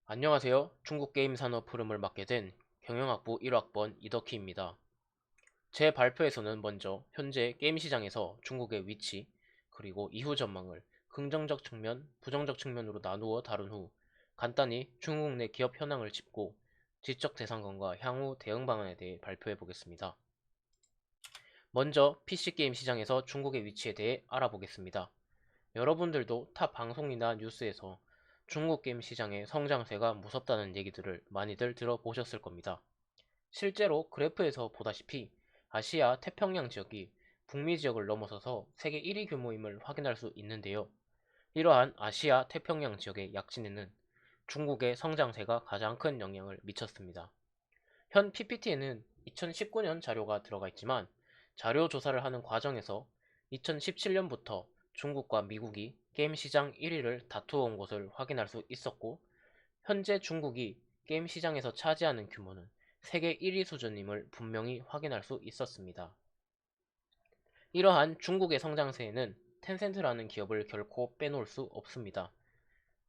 안녕하세요. 중국 게임 산업 흐름을 맡게 된 경영학부 1학번 이덕희입니다. 제 발표에서는 먼저 현재 게임 시장에서 중국의 위치, 그리고 이후 전망을 긍정적 측면, 부정적 측면으로 나누어 다룬 후 간단히 중국 내 기업 현황을 짚고 지적 대상권과 향후 대응 방안에 대해 발표해 보겠습니다. 먼저 PC 게임 시장에서 중국의 위치에 대해 알아보겠습니다. 여러분들도 타 방송이나 뉴스에서 중국 게임 시장의 성장세가 무섭다는 얘기들을 많이들 들어보셨을 겁니다. 실제로 그래프에서 보다시피 아시아 태평양 지역이 북미 지역을 넘어서서 세계 1위 규모임을 확인할 수 있는데요. 이러한 아시아 태평양 지역의 약진에는 중국의 성장세가 가장 큰 영향을 미쳤습니다. 현 PPT에는 2019년 자료가 들어가 있지만 자료 조사를 하는 과정에서 2017년부터 중국과 미국이 게임 시장 1위를 다투어온 것을 확인할 수 있었고, 현재 중국이 게임 시장에서 차지하는 규모는 세계 1위 수준임을 분명히 확인할 수 있었습니다. 이러한 중국의 성장세에는 텐센트라는 기업을 결코 빼놓을 수 없습니다.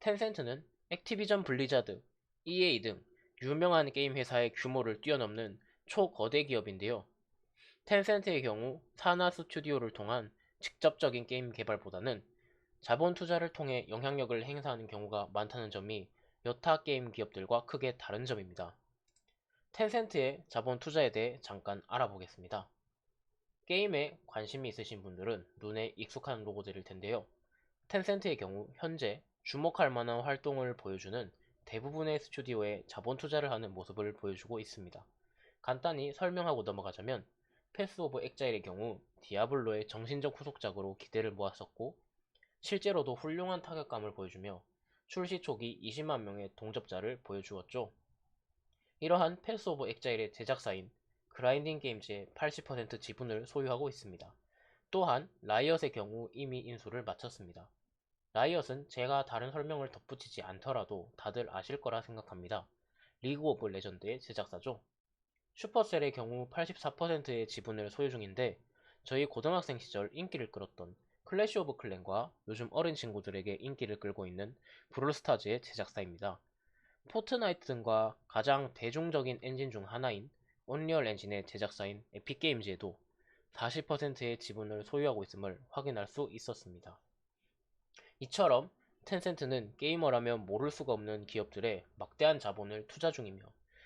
텐센트는 액티비전 블리자드, EA 등 유명한 게임 회사의 규모를 뛰어넘는 초거대 기업인데요. 텐센트의 경우 산하 스튜디오를 통한 직접적인 게임 개발보다는 자본 투자를 통해 영향력을 행사하는 경우가 많다는 점이 여타 게임 기업들과 크게 다른 점입니다. 텐센트의 자본 투자에 대해 잠깐 알아보겠습니다. 게임에 관심이 있으신 분들은 눈에 익숙한 로고들일 텐데요. 텐센트의 경우 현재 주목할 만한 활동을 보여주는 대부분의 스튜디오에 자본 투자를 하는 모습을 보여주고 있습니다. 간단히 설명하고 넘어가자면 패스 오브 엑자일의 경우 디아블로의 정신적 후속작으로 기대를 모았었고, 실제로도 훌륭한 타격감을 보여주며 출시 초기 20만 명의 동접자를 보여주었죠. 이러한 패스 오브 엑자일의 제작사인 그라인딩 게임즈의 80% 지분을 소유하고 있습니다. 또한 라이엇의 경우 이미 인수를 마쳤습니다. 라이엇은 제가 다른 설명을 덧붙이지 않더라도 다들 아실 거라 생각합니다. 리그 오브 레전드의 제작사죠. 슈퍼셀의 경우 84%의 지분을 소유 중인데, 저희 고등학생 시절 인기를 끌었던 클래시 오브 클랜과 요즘 어린 친구들에게 인기를 끌고 있는 브롤스타즈의 제작사입니다. 포트나이트 등과 가장 대중적인 엔진 중 하나인 온리얼 엔진의 제작사인 에픽게임즈에도 40%의 지분을 소유하고 있음을 확인할 수 있었습니다. 이처럼 텐센트는 게이머라면 모를 수가 없는 기업들에 막대한 자본을 투자 중이며,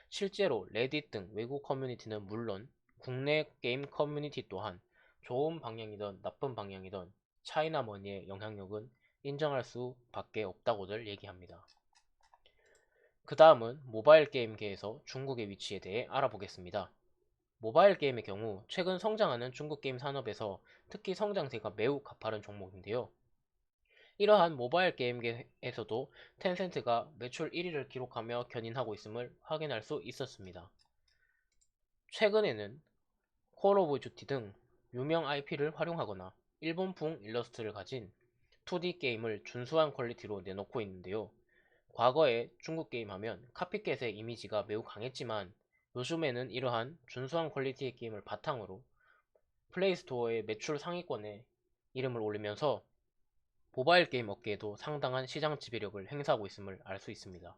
실제로 레딧 등 외국 커뮤니티는 물론 국내 게임 커뮤니티 또한 좋은 방향이든 나쁜 방향이든 차이나머니의 영향력은 인정할 수밖에 없다고들 얘기합니다. 그 다음은 모바일 게임계에서 중국의 위치에 대해 알아보겠습니다. 모바일 게임의 경우 최근 성장하는 중국 게임 산업에서 특히 성장세가 매우 가파른 종목인데요. 이러한 모바일 게임계에서도 텐센트가 매출 1위를 기록하며 견인하고 있음을 확인할 수 있었습니다. 최근에는 콜 오브 듀티 등 유명 IP를 활용하거나 일본풍 일러스트를 가진 2D 게임을 준수한 퀄리티로 내놓고 있는데요. 과거에 중국 게임 하면 카피캣의 이미지가 매우 강했지만, 요즘에는 이러한 준수한 퀄리티의 게임을 바탕으로 플레이스토어의 매출 상위권에 이름을 올리면서 모바일 게임 업계에도 상당한 시장 지배력을 행사하고 있음을 알 수 있습니다.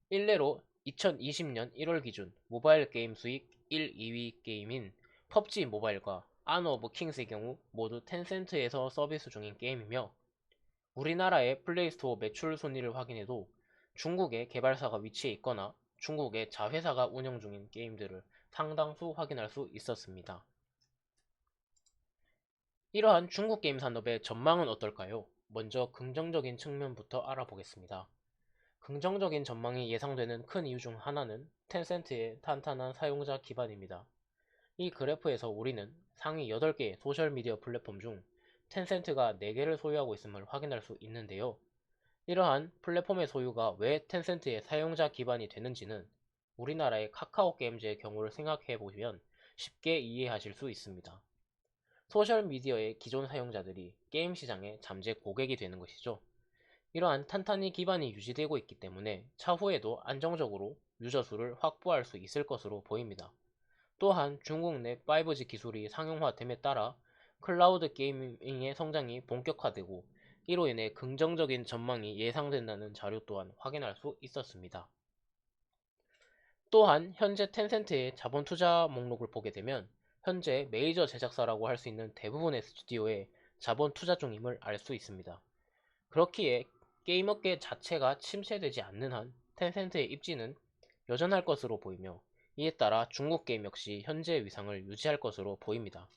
일례로 2020년 1월 기준 모바일 게임 수익 1, 2위 게임인 펍지 모바일과 아너 오브 킹스의 경우 모두 텐센트에서 서비스 중인 게임이며, 우리나라의 플레이스토어 매출 순위를 확인해도 중국의 개발사가 위치해 있거나 중국의 자회사가 운영 중인 게임들을 상당수 확인할 수 있었습니다. 이러한 중국 게임 산업의 전망은 어떨까요? 먼저 긍정적인 측면부터 알아보겠습니다. 긍정적인 전망이 예상되는 큰 이유 중 하나는 텐센트의 탄탄한 사용자 기반입니다. 이 그래프에서 우리는 상위 8개의 소셜미디어 플랫폼 중 텐센트가 4개를 소유하고 있음을 확인할 수 있는데요. 이러한 플랫폼의 소유가 왜 텐센트의 사용자 기반이 되는지는 우리나라의 카카오 게임즈의 경우를 생각해 보시면 쉽게 이해하실 수 있습니다. 소셜미디어의 기존 사용자들이 게임 시장의 잠재 고객이 되는 것이죠. 이러한 탄탄히 기반이 유지되고 있기 때문에 차후에도 안정적으로 유저 수를 확보할 수 있을 것으로 보입니다. 또한 중국 내 5G 기술이 상용화됨에 따라 클라우드 게이밍의 성장이 본격화되고 이로 인해 긍정적인 전망이 예상된다는 자료 또한 확인할 수 있었습니다. 또한 현재 텐센트의 자본 투자 목록을 보게 되면 현재 메이저 제작사라고 할 수 있는 대부분의 스튜디오에 자본 투자 중임을 알 수 있습니다. 그렇기에 게임업계 자체가 침체되지 않는 한 텐센트의 입지는 여전할 것으로 보이며, 이에 따라 중국 게임 역시 현재의 위상을 유지할 것으로 보입니다.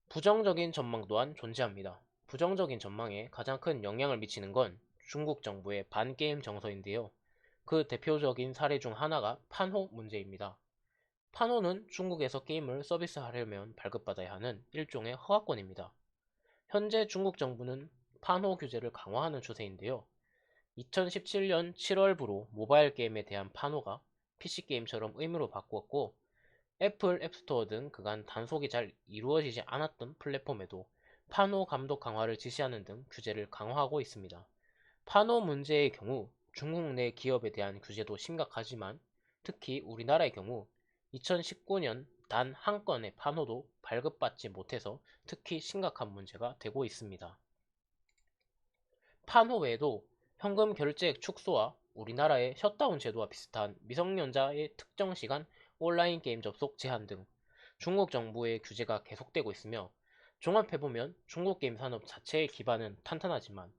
부정적인 전망 또한 존재합니다. 부정적인 전망에 가장 큰 영향을 미치는 건 중국 정부의 반게임 정서인데요. 그 대표적인 사례 중 하나가 판호 문제입니다. 판호는 중국에서 게임을 서비스하려면 발급받아야 하는 일종의 허가권입니다. 현재 중국 정부는 판호 규제를 강화하는 추세인데요. 2017년 7월부로 모바일 게임에 대한 판호가 PC게임처럼 의무로 바꾸었고, 애플 앱스토어 등 그간 단속이 잘 이루어지지 않았던 플랫폼에도 판호 감독 강화를 지시하는 등 규제를 강화하고 있습니다. 판호 문제의 경우 중국 내 기업에 대한 규제도 심각하지만, 특히 우리나라의 경우 2019년 단 한 건의 판호도 발급받지 못해서 특히 심각한 문제가 되고 있습니다. 판호 외에도 현금 결제액 축소와 우리나라의 셧다운 제도와 비슷한 미성년자의 특정 시간 온라인 게임 접속 제한 등 중국 정부의 규제가 계속되고 있으며, 종합해보면 중국 게임 산업 자체의 기반은 탄탄하지만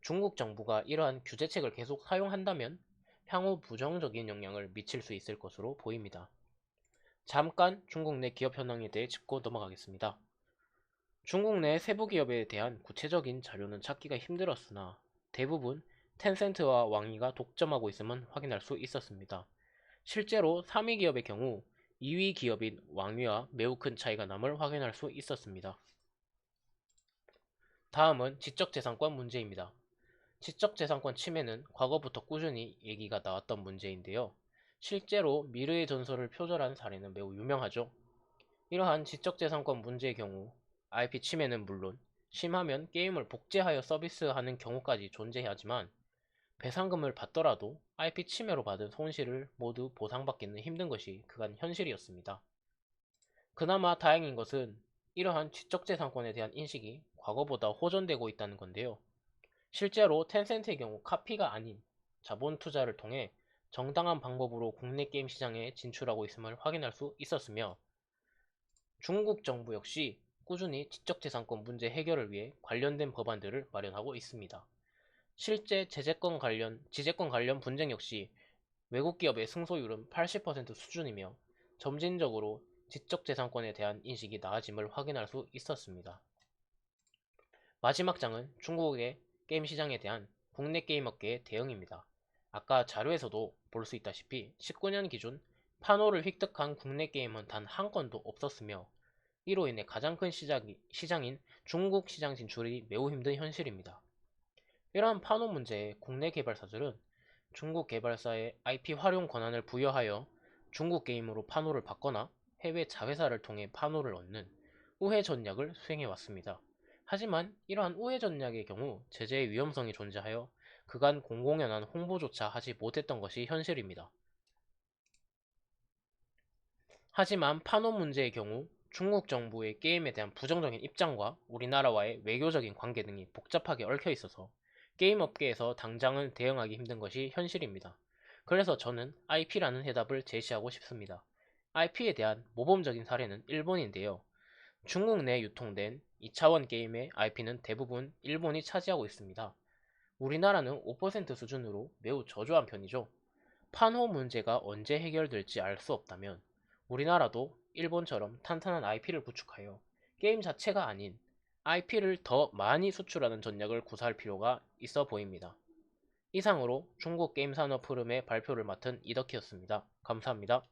중국 정부가 이러한 규제책을 계속 사용한다면 향후 부정적인 영향을 미칠 수 있을 것으로 보입니다. 잠깐 중국 내 기업 현황에 대해 짚고 넘어가겠습니다. 중국 내 세부 기업에 대한 구체적인 자료는 찾기가 힘들었으나 대부분 텐센트와 왕위가 독점하고 있음은 확인할 수 있었습니다. 실제로 3위 기업의 경우 2위 기업인 왕위와 매우 큰 차이가 남을 확인할 수 있었습니다. 다음은 지적재산권 문제입니다. 지적재산권 침해는 과거부터 꾸준히 얘기가 나왔던 문제인데요. 실제로 미르의 전설을 표절한 사례는 매우 유명하죠. 이러한 지적재산권 문제의 경우 IP 침해는 물론 심하면 게임을 복제하여 서비스하는 경우까지 존재하지만, 배상금을 받더라도 IP 침해로 받은 손실을 모두 보상받기는 힘든 것이 그간 현실이었습니다. 그나마 다행인 것은 이러한 지적재산권에 대한 인식이 과거보다 호전되고 있다는 건데요. 실제로 텐센트의 경우 카피가 아닌 자본 투자를 통해 정당한 방법으로 국내 게임 시장에 진출하고 있음을 확인할 수 있었으며, 중국 정부 역시 꾸준히 지적재산권 문제 해결을 위해 관련된 법안들을 마련하고 있습니다. 실제 지재권 관련 분쟁 역시 외국 기업의 승소율은 80% 수준이며 점진적으로 지적재산권에 대한 인식이 나아짐을 확인할 수 있었습니다. 마지막 장은 중국의 게임 시장에 대한 국내 게임 업계의 대응입니다. 아까 자료에서도 볼 수 있다시피 19년 기준 판호를 획득한 국내 게임은 단 한 건도 없었으며, 이로 인해 가장 큰 시장인 중국 시장 진출이 매우 힘든 현실입니다. 이러한 판호 문제에 국내 개발사들은 중국 개발사의 IP 활용 권한을 부여하여 중국 게임으로 판호를 받거나 해외 자회사를 통해 판호를 얻는 우회 전략을 수행해 왔습니다. 하지만 이러한 우회 전략의 경우 제재의 위험성이 존재하여 그간 공공연한 홍보조차 하지 못했던 것이 현실입니다. 하지만 판호 문제의 경우 중국 정부의 게임에 대한 부정적인 입장과 우리나라와의 외교적인 관계 등이 복잡하게 얽혀 있어서 게임 업계에서 당장은 대응하기 힘든 것이 현실입니다. 그래서 저는 IP라는 해답을 제시하고 싶습니다. IP에 대한 모범적인 사례는 일본인데요. 중국 내 유통된 2차원 게임의 IP는 대부분 일본이 차지하고 있습니다. 우리나라는 5% 수준으로 매우 저조한 편이죠. 판호 문제가 언제 해결될지 알 수 없다면 우리나라도 일본처럼 탄탄한 IP를 구축하여 게임 자체가 아닌 IP를 더 많이 수출하는 전략을 구사할 필요가 있어 보입니다. 이상으로 중국 게임 산업 흐름의 발표를 맡은 이덕희였습니다. 감사합니다.